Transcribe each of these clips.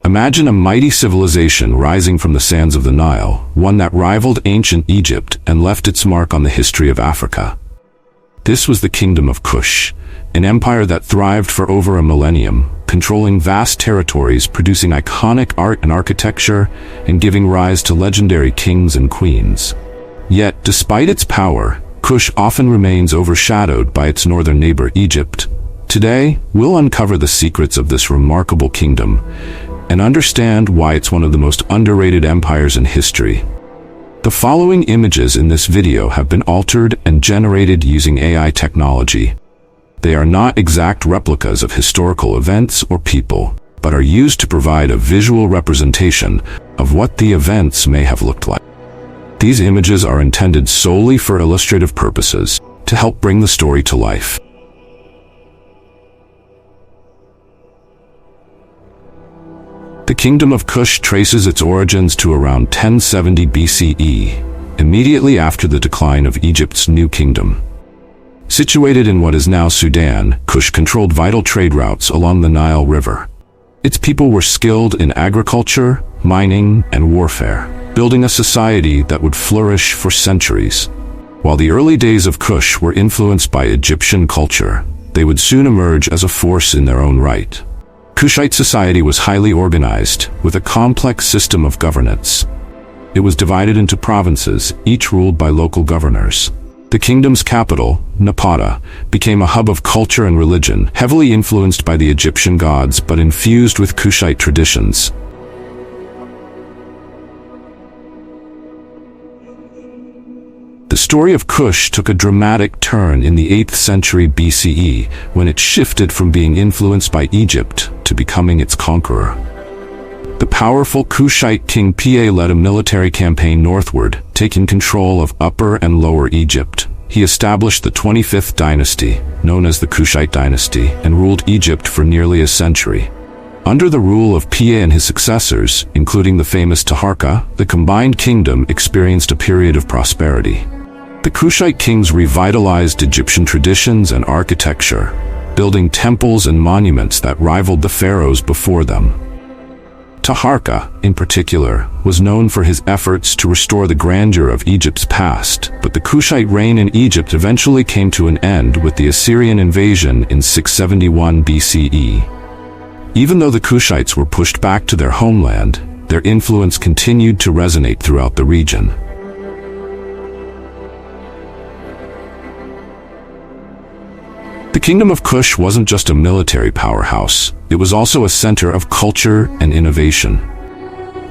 Imagine a mighty civilization rising from the sands of the Nile, one that rivaled ancient Egypt and left its mark on the history of Africa. This was the Kingdom of Kush, an empire that thrived for over a millennium, controlling vast territories, producing iconic art and architecture, and giving rise to legendary kings and queens. Yet, despite its power, Kush often remains overshadowed by its northern neighbor Egypt. Today, we'll uncover the secrets of this remarkable kingdom and understand why it's one of the most underrated empires in history. The following images in this video have been altered and generated using AI technology. They are not exact replicas of historical events or people, but are used to provide a visual representation of what the events may have looked like. These images are intended solely for illustrative purposes, to help bring the story to life. The Kingdom of Kush traces its origins to around 1070 BCE, immediately after the decline of Egypt's new kingdom. Situated in what is now Sudan, Kush controlled vital trade routes along the Nile River. Its people were skilled in agriculture, mining, and warfare, building a society that would flourish for centuries. While the early days of Kush were influenced by Egyptian culture, they would soon emerge as a force in their own right. Kushite society was highly organized, with a complex system of governance. It was divided into provinces, each ruled by local governors. The kingdom's capital, Napata, became a hub of culture and religion, heavily influenced by the Egyptian gods but infused with Kushite traditions. The story of Kush took a dramatic turn in the 8th century BCE, when it shifted from being influenced by Egypt to becoming its conqueror. The powerful Kushite king Pa led a military campaign northward, taking control of Upper and Lower Egypt. He established the 25th dynasty, known as the Kushite Dynasty, and ruled Egypt for nearly a century. Under the rule of Pa and his successors, including the famous Taharqa, the combined kingdom experienced a period of prosperity. The Kushite kings revitalized Egyptian traditions and architecture, building temples and monuments that rivaled the pharaohs before them. Taharqa, in particular, was known for his efforts to restore the grandeur of Egypt's past, but the Kushite reign in Egypt eventually came to an end with the Assyrian invasion in 671 BCE. Even though the Kushites were pushed back to their homeland, their influence continued to resonate throughout the region. The Kingdom of Kush wasn't just a military powerhouse, it was also a center of culture and innovation.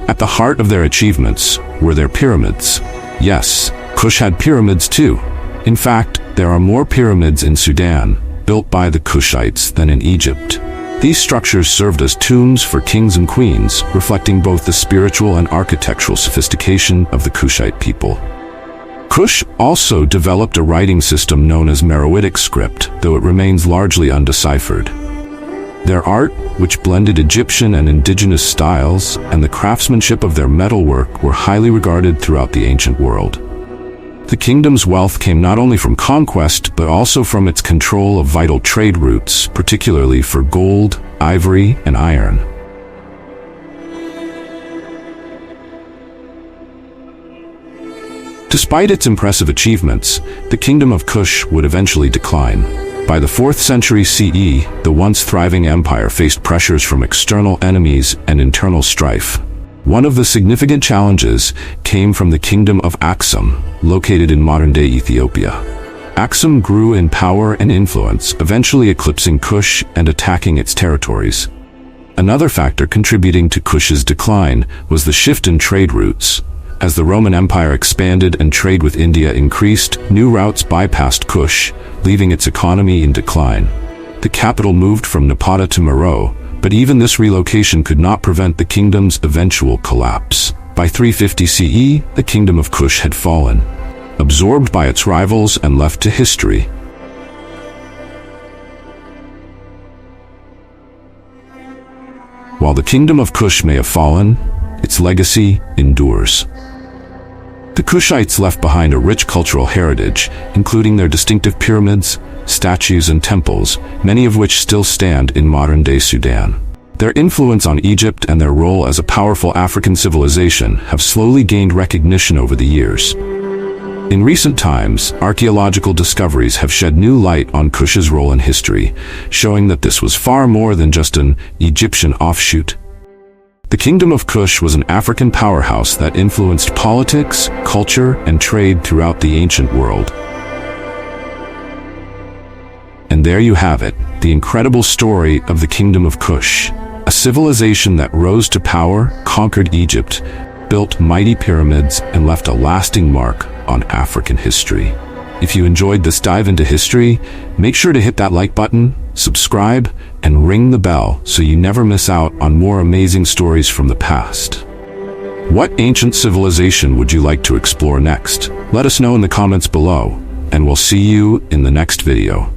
At the heart of their achievements were their pyramids. Yes, Kush had pyramids too. In fact, there are more pyramids in Sudan, built by the Kushites, than in Egypt. These structures served as tombs for kings and queens, reflecting both the spiritual and architectural sophistication of the Kushite people. Kush also developed a writing system known as Meroitic script, though it remains largely undeciphered. Their art, which blended Egyptian and indigenous styles, and the craftsmanship of their metalwork were highly regarded throughout the ancient world. The kingdom's wealth came not only from conquest, but also from its control of vital trade routes, particularly for gold, ivory, and iron. Despite its impressive achievements, the Kingdom of Kush would eventually decline. By the 4th century CE, the once thriving empire faced pressures from external enemies and internal strife. One of the significant challenges came from the Kingdom of Aksum, located in modern-day Ethiopia. Aksum grew in power and influence, eventually eclipsing Kush and attacking its territories. Another factor contributing to Kush's decline was the shift in trade routes. As the Roman Empire expanded and trade with India increased, new routes bypassed Kush, leaving its economy in decline. The capital moved from Napata to Meroe, but even this relocation could not prevent the kingdom's eventual collapse. By 350 CE, the Kingdom of Kush had fallen, absorbed by its rivals and left to history. While the Kingdom of Kush may have fallen, its legacy endures. The Kushites left behind a rich cultural heritage, including their distinctive pyramids, statues, and temples, many of which still stand in modern-day Sudan. Their influence on Egypt and their role as a powerful African civilization have slowly gained recognition over the years. In recent times, archaeological discoveries have shed new light on Kush's role in history, showing that this was far more than just an Egyptian offshoot. The Kingdom of Kush was an African powerhouse that influenced politics, culture, and trade throughout the ancient world. And there you have it, the incredible story of the Kingdom of Kush, a civilization that rose to power, conquered Egypt, built mighty pyramids, and left a lasting mark on African history. If you enjoyed this dive into history, make sure to hit that like button, subscribe, and ring the bell so you never miss out on more amazing stories from the past. What ancient civilization would you like to explore next? Let us know in the comments below, and we'll see you in the next video.